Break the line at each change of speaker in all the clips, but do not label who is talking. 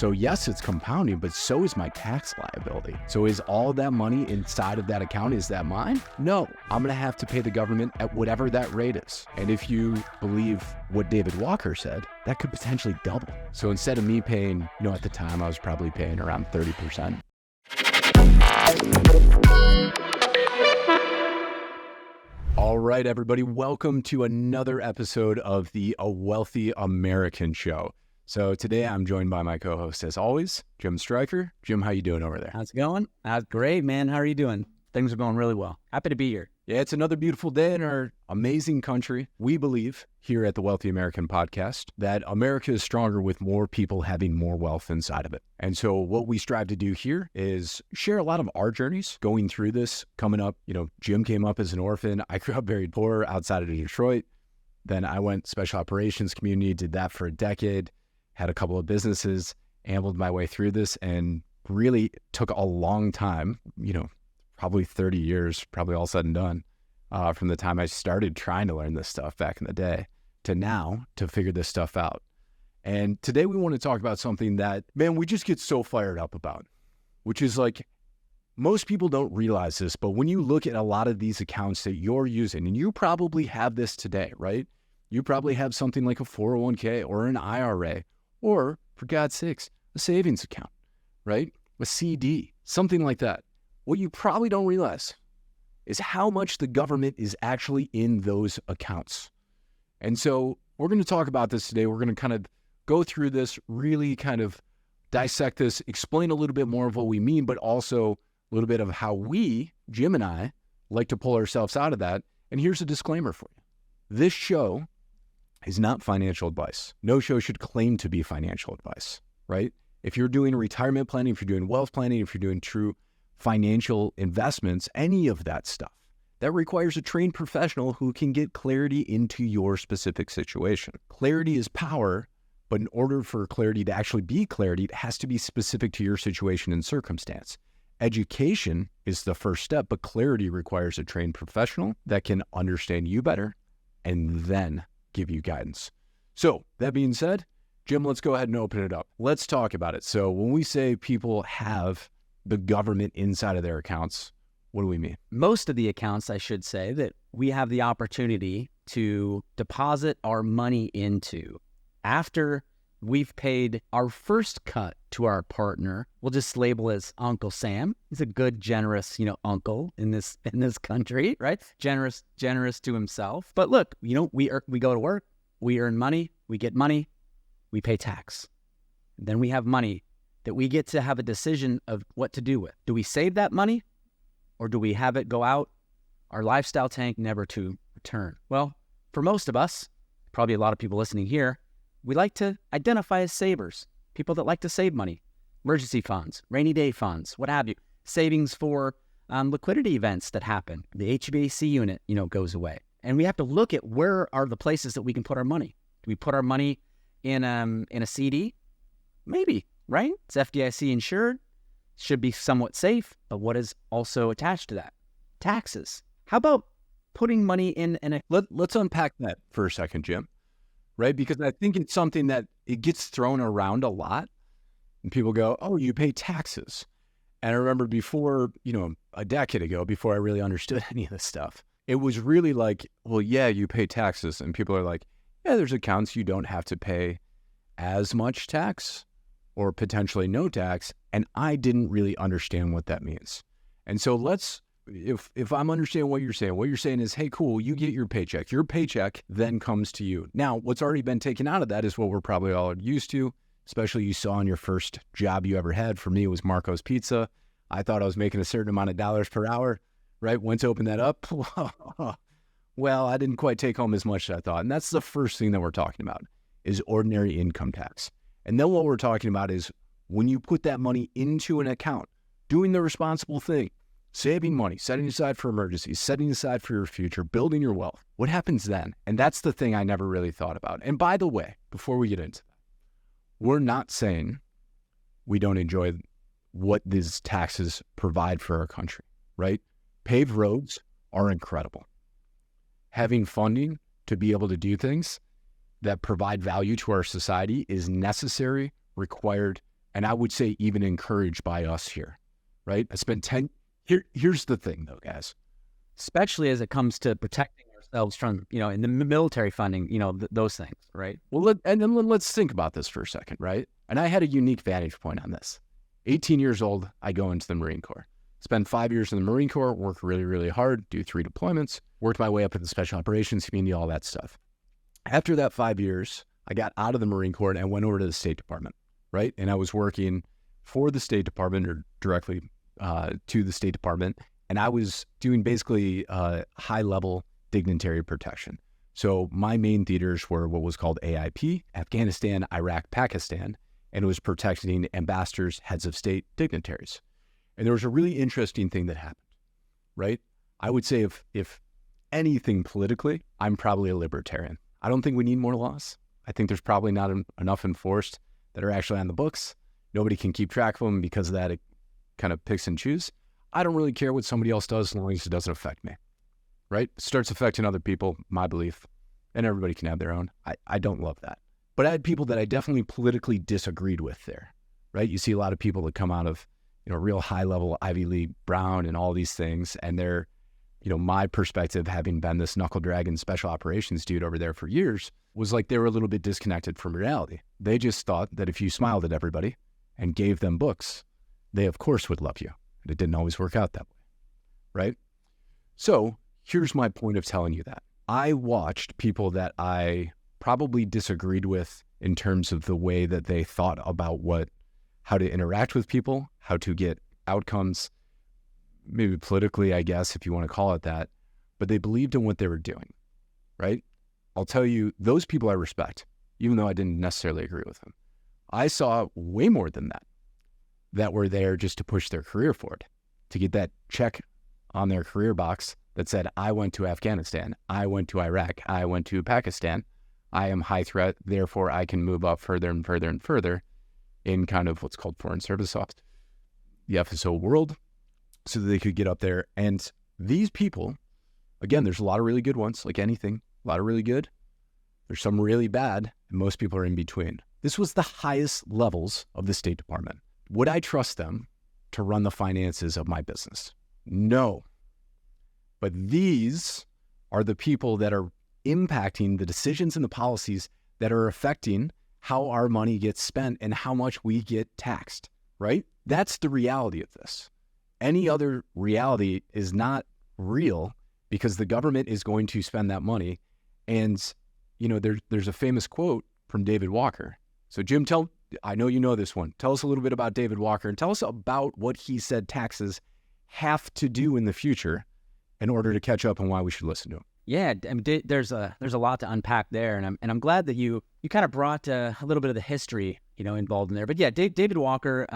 So yes, it's compounding, but so is my tax liability. So is all that money inside of that account, is that mine? No, I'm gonna have to pay the government at whatever that rate is. And if you believe what David Walker said, that could potentially double. So instead of me paying, at the time I was probably paying around 30%. All right, everybody, welcome to another episode of the A Wealthy American Show. So today I'm joined by my co-host, as always, Jim Stryker. Jim, how you doing over there?
How's it going? Great, man. How are you doing? Things are going really well. Happy to be here.
Yeah, it's another beautiful day in our amazing country. We believe here at the Wealthy American Podcast that America is stronger with more people having more wealth inside of it. And so what we strive to do here is share a lot of our journeys going through this. Coming up, Jim came up as an orphan. I grew up very poor outside of Detroit. Then I went special operations community, did that for a decade, had a couple of businesses, ambled my way through this, and really took a long time, probably 30 years, probably all said and done, from the time I started trying to learn this stuff back in the day to now to figure this stuff out. And today we want to talk about something that, man, we just get so fired up about, which is like, most people don't realize this, but when you look at a lot of these accounts that you're using, and you probably have this today, right? You probably have something like a 401k or an IRA, or for God's sakes, a savings account, right? A CD, something like that. What you probably don't realize is how much the government is actually in those accounts. And so we're going to talk about this today. We're going to kind of go through this, really kind of dissect this, explain a little bit more of what we mean, but also a little bit of how we, Jim and I, like to pull ourselves out of that. And here's a disclaimer for you. This show is not financial advice. No show should claim to be financial advice, right? If you're doing retirement planning, if you're doing wealth planning, if you're doing true financial investments, any of that stuff, that requires a trained professional who can get clarity into your specific situation. Clarity is power, but in order for clarity to actually be clarity, it has to be specific to your situation and circumstance. Education is the first step, but clarity requires a trained professional that can understand you better and then give you guidance. So that being said, Jim, let's go ahead and open it up. Let's talk about it. So when we say people have the government inside of their accounts, what do we mean?
Most of the accounts, I should say, that we have the opportunity to deposit our money into after we've paid our first cut to our partner. We'll just label as Uncle Sam. He's a good, generous, uncle in this country, right? Generous to himself. But look, we go to work, we earn money, we get money, we pay tax. Then we have money that we get to have a decision of what to do with. Do we save that money, or do we have it go out our lifestyle tank, never to return? Well, for most of us, probably a lot of people listening here, we like to identify as savers, people that like to save money, emergency funds, rainy day funds, what have you, savings for liquidity events that happen. The HVAC unit, goes away. And we have to look at where are the places that we can put our money. Do we put our money in a CD? Maybe. Right? It's FDIC insured, should be somewhat safe, but what is also attached to that? Taxes. How about putting money in
Let's unpack that for a second, Jim, right? Because I think it's something that it gets thrown around a lot, and people go, oh, you pay taxes. And I remember before, a decade ago, before I really understood any of this stuff, it was really like, well, yeah, you pay taxes. And people are like, yeah, there's accounts you don't have to pay as much tax or potentially no tax, and I didn't really understand what that means. And so if I'm understanding what you're saying is, hey, cool, you get your paycheck then comes to you. Now, what's already been taken out of that is what we're probably all used to, especially you saw in your first job you ever had. For me, it was Marco's Pizza. I thought I was making a certain amount of dollars per hour, right? Went to open that up. Well, I didn't quite take home as much as I thought. And that's the first thing that we're talking about is ordinary income tax. And then what we're talking about is when you put that money into an account, doing the responsible thing, saving money, setting aside for emergencies, setting aside for your future, building your wealth. What happens then? And that's the thing I never really thought about. And by the way, before we get into that, we're not saying we don't enjoy what these taxes provide for our country, right? Paved roads are incredible. Having funding to be able to do things that provide value to our society is necessary, required, And I would say even encouraged by us here, right? I spent 10, here's the thing though, guys.
Especially as it comes to protecting ourselves from, in the military funding, those things, right?
Well, let's think about this for a second, right? And I had a unique vantage point on this. 18 years old, I go into the Marine Corps. Spend 5 years in the Marine Corps, work really, really hard, do 3 deployments, worked my way up in the Special Operations Community, all that stuff. After that 5 years, I got out of the Marine Corps and I went over to the State Department, right? And I was working for the State Department or directly to the State Department. And I was doing basically high-level dignitary protection. So my main theaters were what was called AIP, Afghanistan, Iraq, Pakistan, and it was protecting ambassadors, heads of state, dignitaries. And there was a really interesting thing that happened, right? I would say if anything politically, I'm probably a libertarian. I don't think we need more laws. I think there's probably not enough enforced that are actually on the books. Nobody can keep track of them because of that. It kind of picks and choose. I don't really care what somebody else does as long as it doesn't affect me, right? It starts affecting other people, my belief, and everybody can have their own. I don't love that. But I had people that I definitely politically disagreed with there, right? You see a lot of people that come out of, real high level Ivy League Brown and all these things. And they're, my perspective, having been this knuckle dragon special operations dude over there for years, was like they were a little bit disconnected from reality. They just thought that if you smiled at everybody and gave them books, they of course would love you. And it didn't always work out that way, right? So here's my point of telling you that. I watched people that I probably disagreed with in terms of the way that they thought about how to interact with people, how to get outcomes, maybe politically, I guess, if you want to call it that, but they believed in what they were doing, right? I'll tell you, those people I respect, even though I didn't necessarily agree with them. I saw way more than that were there just to push their career forward, to get that check on their career box that said, I went to Afghanistan, I went to Iraq, I went to Pakistan, I am high threat, therefore I can move up further and further and further in kind of what's called foreign service office, the FSO world, so that they could get up there. And these people, again, there's a lot of really good ones, like anything, a lot of really good. There's some really bad, and most people are in between. This was the highest levels of the State Department. Would I trust them to run the finances of my business? No. But these are the people that are impacting the decisions and the policies that are affecting how our money gets spent and how much we get taxed, right? That's the reality of this. Any other reality is not real because the government is going to spend that money. And, there's a famous quote from David Walker. So Jim, I know you know this one. Tell us a little bit about David Walker and tell us about what he said taxes have to do in the future in order to catch up and why we should listen to him.
Yeah, I mean, there's a lot to unpack there, and I'm glad that you kind of brought a little bit of the history, involved in there. But yeah, David Walker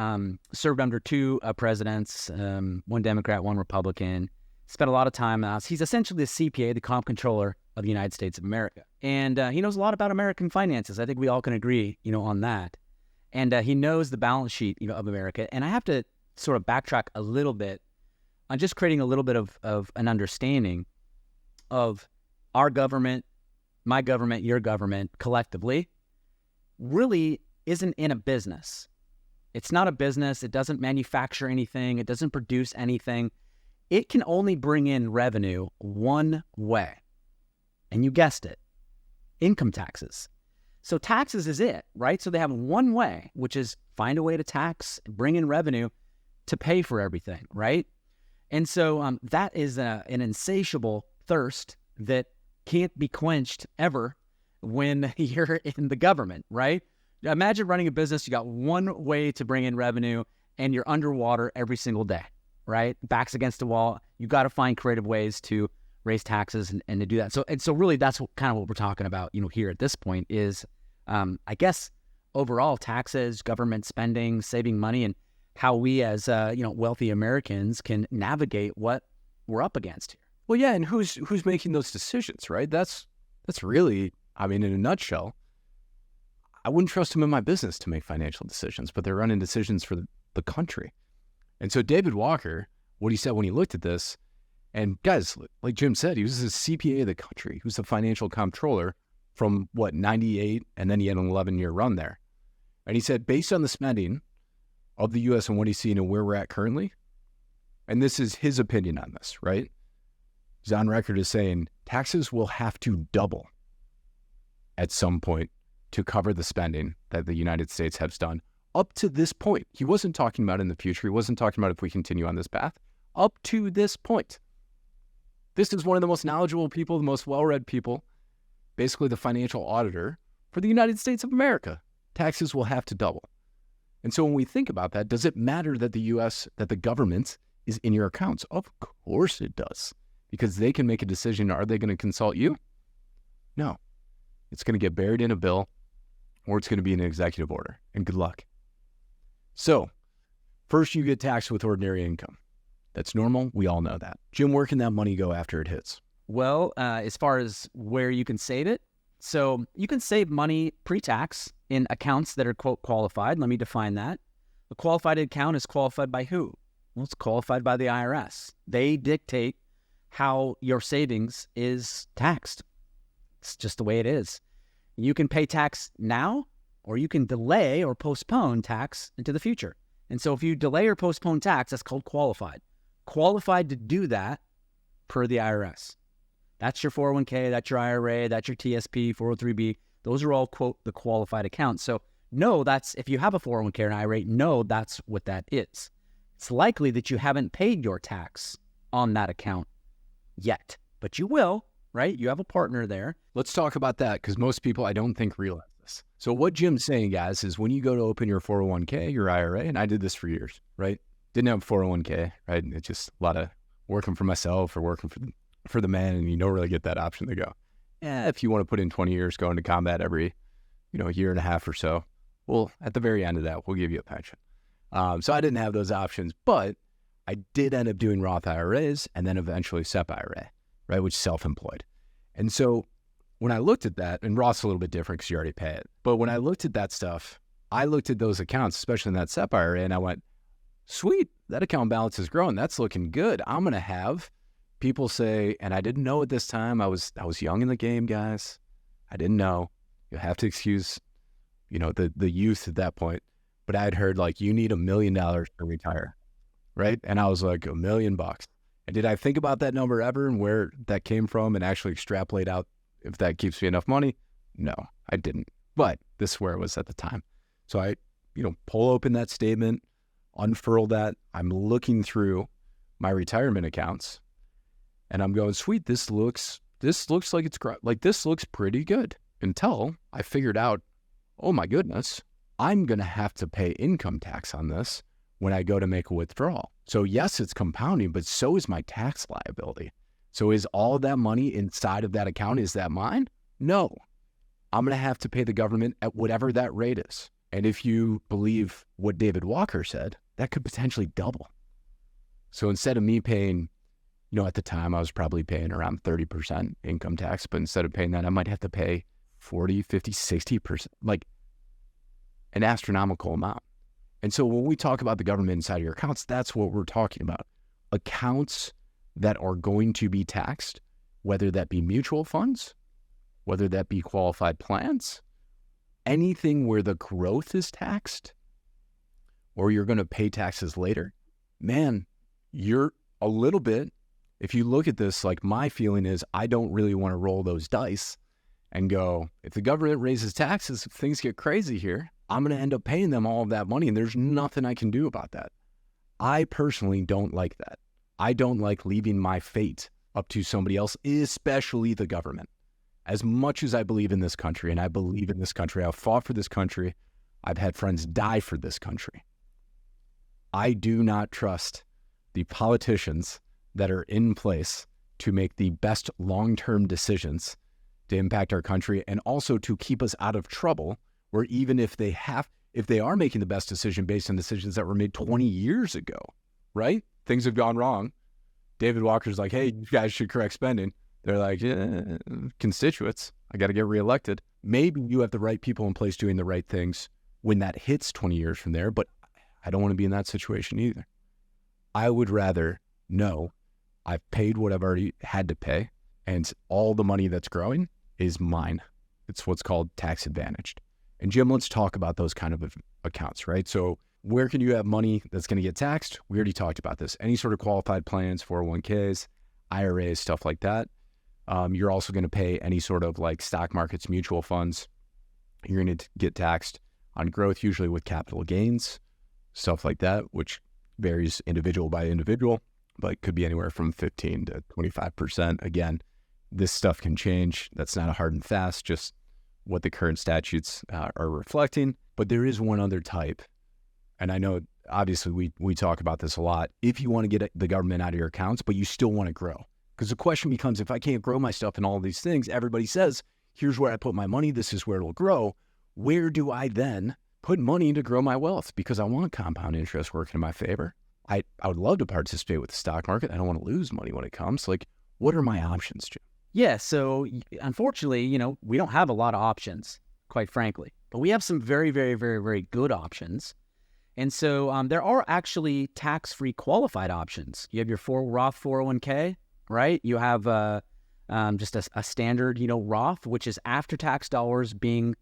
served under 2 presidents, one Democrat, one Republican. Spent a lot of time. He's essentially the CPA, the comp controller of the United States of America, and he knows a lot about American finances. I think we all can agree, on that. And he knows the balance sheet, of America. And I have to sort of backtrack a little bit on just creating a little bit of an understanding of our government, my government, your government, collectively, really isn't in a business. It's not a business. It doesn't manufacture anything. It doesn't produce anything. It can only bring in revenue one way. And you guessed it, income taxes. So taxes is it, right? So they have one way, which is find a way to tax, bring in revenue to pay for everything, right? And so that is an insatiable thirst that can't be quenched ever when you're in the government, right? Imagine running a business, you got one way to bring in revenue and you're underwater every single day, right? Backs against the wall. You got to find creative ways to raise taxes and to do that. So really that's kind of what we're talking about, here at this point is, I guess, overall taxes, government spending, saving money, and how we as, wealthy Americans can navigate what we're up against here.
Well, yeah, and who's making those decisions, right? That's really, in a nutshell, I wouldn't trust them in my business to make financial decisions, but they're running decisions for the country. And so David Walker, what he said when he looked at this, and guys, like Jim said, he was the CPA of the country. He was the financial comptroller from 98, and then he had an 11-year run there. And he said, based on the spending of the U.S. and what he's seen and where we're at currently, and this is his opinion on this, right? He's on record as saying taxes will have to double at some point to cover the spending that the United States has done up to this point. He wasn't talking about in the future. He wasn't talking about if we continue on this path. Up to this point. This is one of the most knowledgeable people, the most well-read people, basically the financial auditor for the United States of America. Taxes will have to double. And so when we think about that, does it matter that the U.S., that the government is in your accounts? Of course it does, because they can make a decision. Are they going to consult you? No. It's going to get buried in a bill, or it's going to be an executive order, and good luck. So first you get taxed with ordinary income. That's normal. We all know that. Jim, where can that money go after it hits?
Well, as far as where you can save it, so you can save money pre-tax in accounts that are, quote, qualified. Let me define that. A qualified account is qualified by who? Well, it's qualified by the IRS. They dictate how your savings is taxed. It's just the way it is. You can pay tax now, or you can delay or postpone tax into the future. And so if you delay or postpone tax, that's called qualified. Qualified to do that per the IRS. That's your 401k, that's your IRA, that's your TSP, 403b. Those are all, quote, the qualified accounts. So no, that's, if you have a 401k or an IRA, no, that's what that is. It's likely that you haven't paid your tax on that account yet, but you will, right? You have a partner there.
Let's talk about that, because most people, I don't think, realize this. So what Jim's saying, guys, is when you go to open your 401k, your IRA, and I did this for years, right? Didn't have a 401k, right? It's just a lot of working for myself or working for the man, and you don't really get that option to go, if you want to put in 20 years going to combat every, year and a half or so, well, at the very end of that, we'll give you a pension. So I didn't have those options, but I did end up doing Roth IRAs and then eventually SEP IRA, right, which is self-employed. And so when I looked at that, and Roth's a little bit different because you already pay it, but when I looked at that stuff, I looked at those accounts, especially in that SEP IRA, and I went, sweet, that account balance is growing. That's looking good. I'm going to have people say, and I didn't know at this time, I was young in the game, guys. I didn't know. You'll have to excuse, the youth at that point. But I'd heard, like, you need $1 million to retire, right? And I was like, $1 million. And did I think about that number ever and where that came from and actually extrapolate out if that keeps me enough money? No, I didn't. But this is where it was at the time. So I, pull open that statement, unfurl that. I'm looking through my retirement accounts and I'm going, sweet, this looks like this looks pretty good, until I figured out, oh my goodness, I'm going to have to pay income tax on this when I go to make a withdrawal. So yes, it's compounding, but so is my tax liability. So is all that money inside of that account, is that mine? No. I'm going to have to pay the government at whatever that rate is. And if you believe what David Walker said, that could potentially double. So instead of me paying, at the time I was probably paying around 30% income tax, but instead of paying that, I might have to pay 40, 50, 60%, like an astronomical amount. And so when we talk about the government inside of your accounts, that's what we're talking about. Accounts that are going to be taxed, whether that be mutual funds, whether that be qualified plans, anything where the growth is taxed, or you're going to pay taxes later, man, you're a little bit, if you look at this, like, my feeling is I don't really want to roll those dice and go, if the government raises taxes, if things get crazy here, I'm going to end up paying them all of that money, and there's nothing I can do about that. I personally don't like that. I don't like leaving my fate up to somebody else, especially the government. As much as I believe in this country, and I believe in this country, I've fought for this country, I've had friends die for this country, I do not trust the politicians that are in place to make the best long-term decisions to impact our country, and also to keep us out of trouble, where even if they are making the best decision based on decisions that were made 20 years ago, right? Things have gone wrong. David Walker's like, hey, you guys should correct spending. They're like, constituents, I got to get reelected. Maybe you have the right people in place doing the right things when that hits 20 years from there, but I don't want to be in that situation either. I would rather know I've paid what I've already had to pay, and all the money that's growing is mine. It's what's called tax advantaged. And Jim, let's talk about those kind of accounts, right? So Where can you have money that's going to get taxed? We already talked about this. Any sort of qualified plans, 401ks, IRAs, stuff like that. You're also going to pay any sort of like stock markets, mutual funds. You're going to get taxed on growth, usually with capital gains, stuff like that, which varies individual by individual, but could be anywhere from 15 to 25%. Again, this stuff can change. That's not a hard and fast, just what the current statutes are reflecting. But there is one other type. And I know, obviously, we talk about this a lot. If you want to get the government out of your accounts, but you still want to grow. Because the question becomes, if I can't grow my stuff and all these things, everybody says, here's where I put my money. This is where it'll grow. Where do I then put money to grow my wealth? Because I want compound interest working in my favor. I would love to participate with the stock market. I don't want to lose money when it comes. Like, what are my options, Jim?
Yeah, so unfortunately, we don't have a lot of options, quite frankly. But we have some very, very, very, very good options. And so there are actually tax-free qualified options. You have your Roth 401k, right? You have just a standard, Roth, which is after-tax dollars being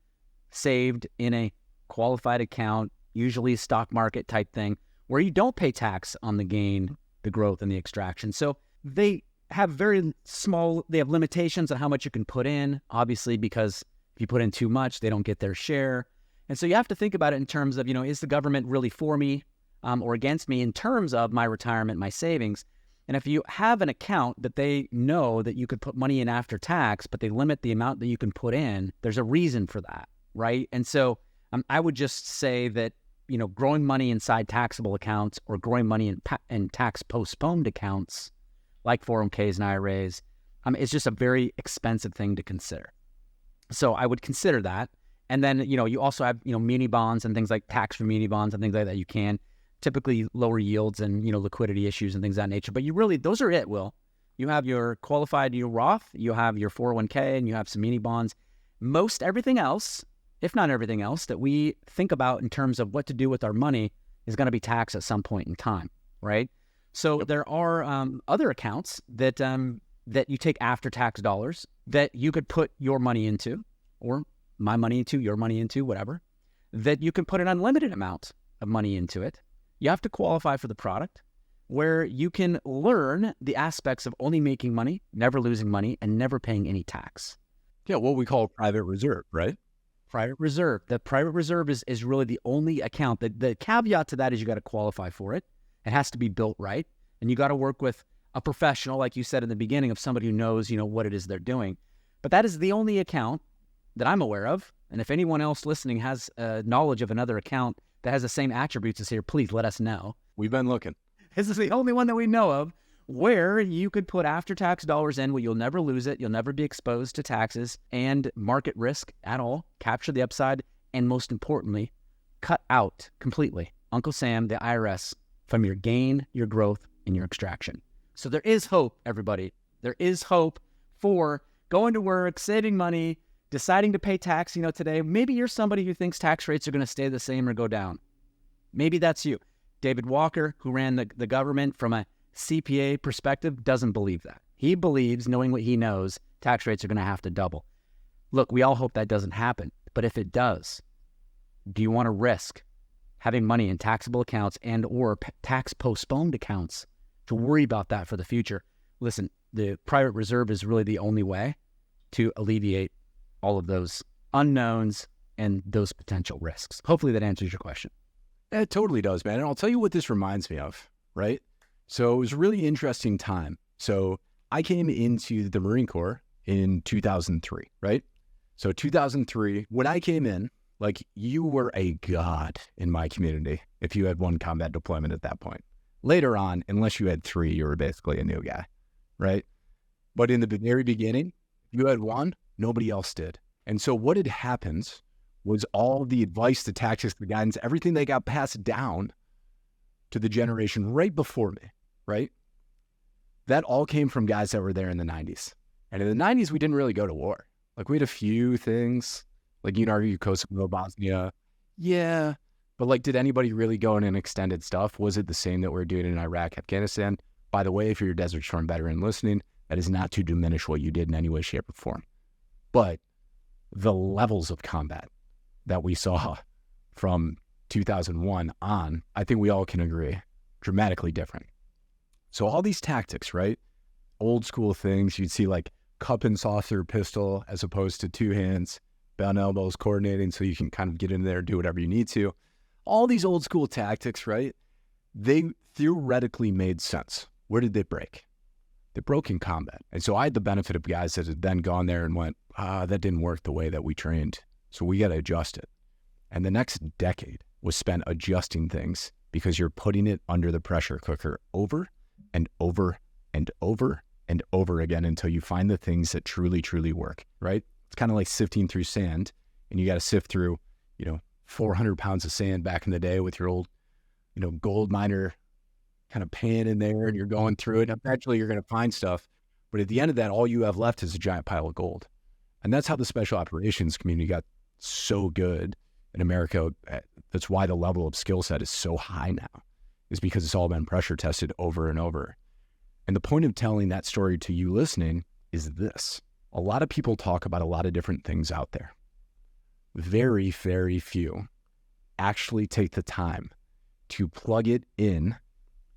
saved in a qualified account, usually a stock market type thing, where you don't pay tax on the gain, the growth, and the extraction. So they have they have limitations on how much you can put in, obviously, because if you put in too much, they don't get their share. And so you have to think about it in terms of, is the government really for me or against me in terms of my retirement, my savings? And if you have an account that they know that you could put money in after tax, but they limit the amount that you can put in, there's a reason for that, right? And so I would just say that, growing money inside taxable accounts or growing money in tax postponed accounts like 401ks and IRAs, it's just a very expensive thing to consider. So I would consider that. And then, you also have, muni bonds and things like tax-free muni bonds and things like that. You can typically lower yields and, liquidity issues and things of that nature. But those are it, Will. You have your qualified, your Roth, you have your 401k, and you have some muni bonds. Most everything else, if not everything else, that we think about in terms of what to do with our money is going to be taxed at some point in time, right? So there are other accounts that you take after-tax dollars that you could put your money into, or my money into, your money into, whatever, that you can put an unlimited amount of money into it. You have to qualify for the product where you can learn the aspects of only making money, never losing money, and never paying any tax.
Yeah, what we call private reserve, right?
Private reserve. The private reserve is really the only account. The caveat to that is you got to qualify for it. It has to be built right. And you got to work with a professional, like you said in the beginning, of somebody who knows, what it is they're doing. But that is the only account that I'm aware of. And if anyone else listening has knowledge of another account that has the same attributes as here, please let us know.
We've been looking.
This is the only one that we know of where you could put after-tax dollars in where you'll never lose it, you'll never be exposed to taxes and market risk at all, capture the upside, and most importantly, cut out completely, Uncle Sam, the IRS, from your gain, your growth, and your extraction. So there is hope, everybody. There is hope for going to work, saving money, deciding to pay tax, today. Maybe you're somebody who thinks tax rates are going to stay the same or go down. Maybe that's you. David Walker, who ran the government from a CPA perspective, doesn't believe that. He believes, knowing what he knows, tax rates are going to have to double. Look, we all hope that doesn't happen. But if it does, do you want to risk having money in taxable accounts and or tax postponed accounts to worry about that for the future? Listen, the private reserve is really the only way to alleviate all of those unknowns and those potential risks. Hopefully that answers your question.
It totally does, man. And I'll tell you what this reminds me of, right? So it was a really interesting time. So I came into the Marine Corps in 2003, right? So 2003, when I came in, like, you were a god in my community if you had one combat deployment at that point. Later on, unless you had 3, you were basically a new guy, right? But in the very beginning, you had 1, nobody else did. And so what had happened was all the advice, the tactics, the guidance, everything that got passed down to the generation right before me, right? That all came from guys that were there in the 90s. And in the 90s, we didn't really go to war. Like, we had a few things, like, Kosovo, Bosnia. Yeah. But, like, did anybody really go in and extended stuff? Was it the same that we're doing in Iraq, Afghanistan? By the way, if you're a Desert Storm veteran listening, that is not to diminish what you did in any way, shape, or form. But the levels of combat that we saw from 2001 on, I think we all can agree, dramatically different. So all these tactics, right? Old school things, you'd see like cup and saucer pistol as opposed to two hands, bent elbows coordinating so you can kind of get in there and do whatever you need to. All these old school tactics, right? They theoretically made sense. Where did they break? They broke in combat. And so I had the benefit of guys that had then gone there and went, that didn't work the way that we trained. So we got to adjust it. And the next decade was spent adjusting things because you're putting it under the pressure cooker over and over and over and over again until you find the things that truly, truly work, right? It's kind of like sifting through sand, and you got to sift through, 400 pounds of sand back in the day with your old, gold miner kind of pan in there, and you're going through it. Eventually you're going to find stuff. But at the end of that, all you have left is a giant pile of gold. And that's how the special operations community got so good in America. That's why the level of skill set is so high now, is because it's all been pressure tested over and over. And the point of telling that story to you listening is this. A lot of people talk about a lot of different things out there. Very, very few actually take the time to plug it in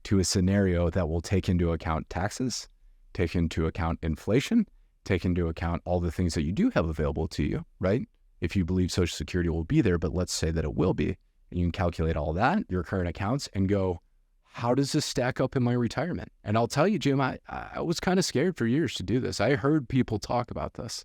to a scenario that will take into account taxes, take into account inflation, take into account all the things that you do have available to you, right? If you believe Social Security will be there, but let's say that it will be, and you can calculate all that, your current accounts, and go, how does this stack up in my retirement? And I'll tell you, Jim, I was kind of scared for years to do this. I heard people talk about this,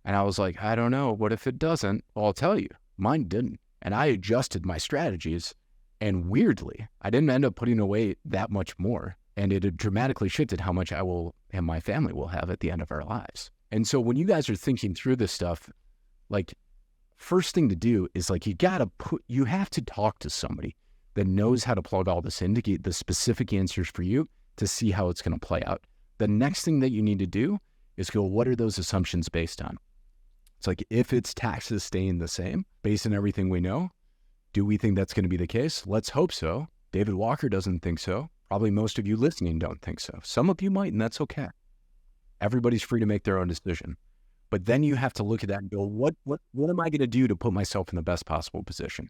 and I was like, I don't know, what if it doesn't? Well, I'll tell you, mine didn't. And I adjusted my strategies, and weirdly, I didn't end up putting away that much more. And it had dramatically shifted how much I will and my family will have at the end of our lives. And so when you guys are thinking through this stuff, like, first thing to do is like, you have to talk to somebody that knows how to plug all this in to get the specific answers for you to see how it's going to play out. The next thing that you need to do is go, what are those assumptions based on? It's like, if it's taxes staying the same based on everything we know, do we think that's going to be the case? Let's hope so. David Walker doesn't think so. Probably most of you listening don't think so. Some of you might, and that's okay. Everybody's free to make their own decision. But then you have to look at that and go, what am I going to do to put myself in the best possible position?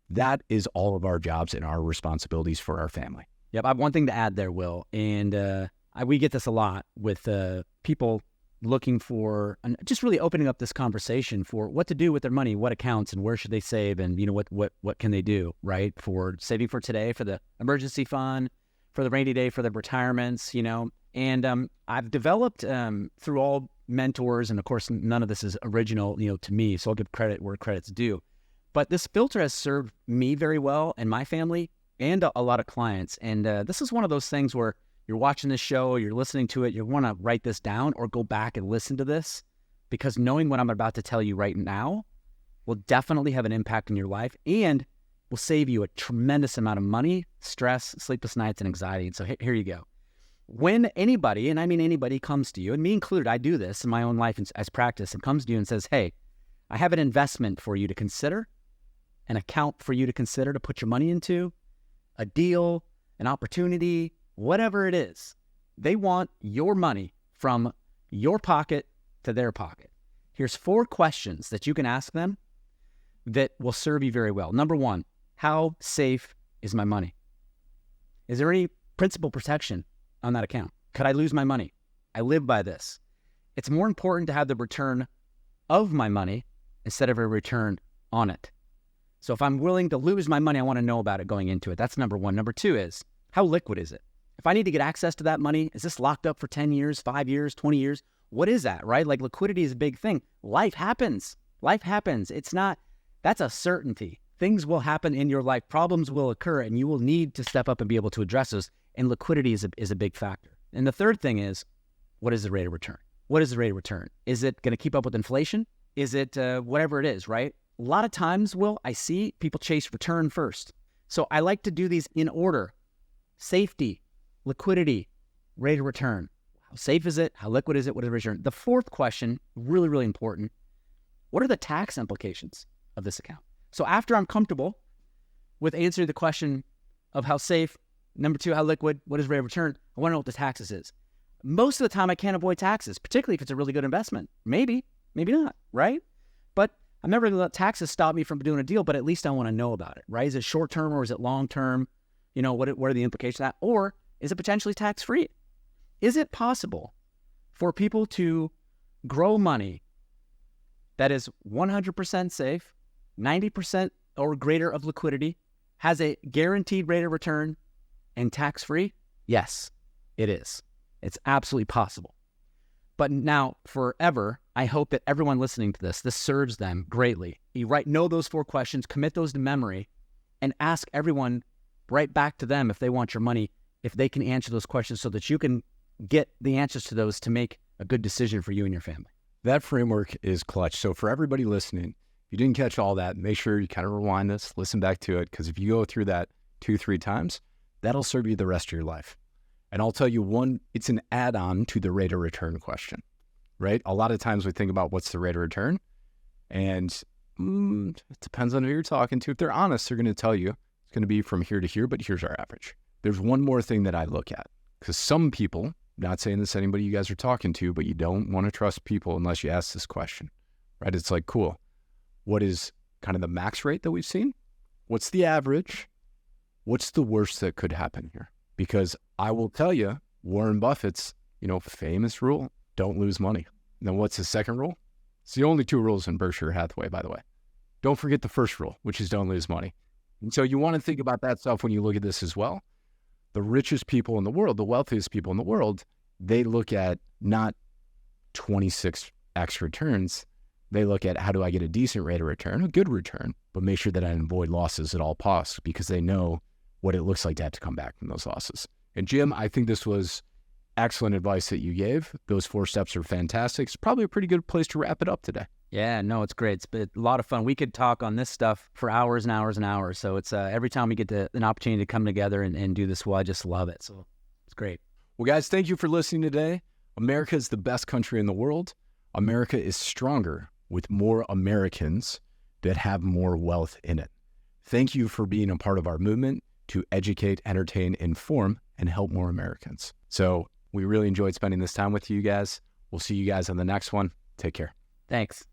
That is all of our jobs and our responsibilities for our family.
Yep. I have one thing to add there, Will. And we get this a lot with people looking for, and just really opening up this conversation for what to do with their money, what accounts, and where should they save, and what can they do, right? For saving for today, for the emergency fund, for the rainy day, for the retirements, And I've developed through all mentors, and of course, none of this is original, to me, so I'll give credit where credit's due. But this filter has served me very well and my family and a lot of clients. And this is one of those things where you're watching this show, or you're listening to it, you want to write this down or go back and listen to this, because knowing what I'm about to tell you right now will definitely have an impact in your life and will save you a tremendous amount of money, stress, sleepless nights, and anxiety. And so here you go. When anybody, and I mean anybody, comes to you, and me included, I do this in my own life as practice, and comes to you and says, hey, I have an investment for you to consider, an account for you to consider to put your money into, a deal, an opportunity, whatever it is, they want your money from your pocket to their pocket. Here's 4 questions that you can ask them that will serve you very well. Number 1, how safe is my money? Is there any principal protection on that account? Could I lose my money? I live by this. It's more important to have the return of my money instead of a return on it. So if I'm willing to lose my money, I want to know about it going into it. That's number 1. Number 2 is, how liquid is it? If I need to get access to that money, is this locked up for 10 years, 5 years, 20 years? What is that, right? Like, liquidity is a big thing. Life happens. It's not, that's a certainty. Things will happen in your life. Problems will occur, and you will need to step up and be able to address those. And liquidity is a big factor. And the third thing is, what is the rate of return? What is the rate of return? Is it going to keep up with inflation? Is it whatever it is, right? A lot of times, Will, I see people chase return first. So I like to do these in order. Safety, liquidity, rate of return. How safe is it? How liquid is it? What is the return? The fourth question, really, really important. What are the tax implications of this account? So after I'm comfortable with answering the question of how safe, number 2, how liquid, what is rate of return, I want to know what the taxes is. Most of the time, I can't avoid taxes, particularly if it's a really good investment. Maybe not, right? But I'm never going to let taxes stop me from doing a deal, but at least I want to know about it, right? Is it short term or is it long term? What are the implications of that? Or is it potentially tax free? Is it possible for people to grow money that is 100% safe, 90% or greater of liquidity, has a guaranteed rate of return, and tax free? Yes, it is. It's absolutely possible. But now, forever, I hope that everyone listening to this serves them greatly. You know those 4 questions, commit those to memory, and ask everyone right back to them if they want your money, if they can answer those questions so that you can get the answers to those to make a good decision for you and your family.
That framework is clutch. So for everybody listening, if you didn't catch all that, make sure you kind of rewind this, listen back to it, because if you go through that 2-3 times, that'll serve you the rest of your life. And I'll tell you it's an add-on to the rate of return question, right? A lot of times we think about what's the rate of return, and it depends on who you're talking to. If they're honest, they're going to tell you it's going to be from here to here, but here's our average. There's one more thing that I look at, because some people, not saying this to anybody you guys are talking to, but you don't want to trust people unless you ask this question, right? It's like, cool, what is kind of the max rate that we've seen? What's the average? What's the worst that could happen here? Because I will tell you, Warren Buffett's, famous rule, don't lose money. Now, what's the second rule? It's the only 2 rules in Berkshire Hathaway, by the way. Don't forget the first rule, which is don't lose money. And so you want to think about that stuff when you look at this as well. The richest people in the world, the wealthiest people in the world, they look at not 26x returns. They look at, how do I get a decent rate of return, a good return, but make sure that I avoid losses at all costs, because they know what it looks like to have to come back from those losses. And Jim, I think this was excellent advice that you gave. Those 4 steps are fantastic. It's probably a pretty good place to wrap it up today.
Yeah, no, it's great. It's been a lot of fun. We could talk on this stuff for hours and hours and hours. So it's every time we get an opportunity to come together and do this, well, I just love it. So it's great.
Well, guys, thank you for listening today. America is the best country in the world. America is stronger with more Americans that have more wealth in it. Thank you for being a part of our movement to educate, entertain, inform, and help more Americans. So we really enjoyed spending this time with you guys. We'll see you guys on the next one. Take care.
Thanks.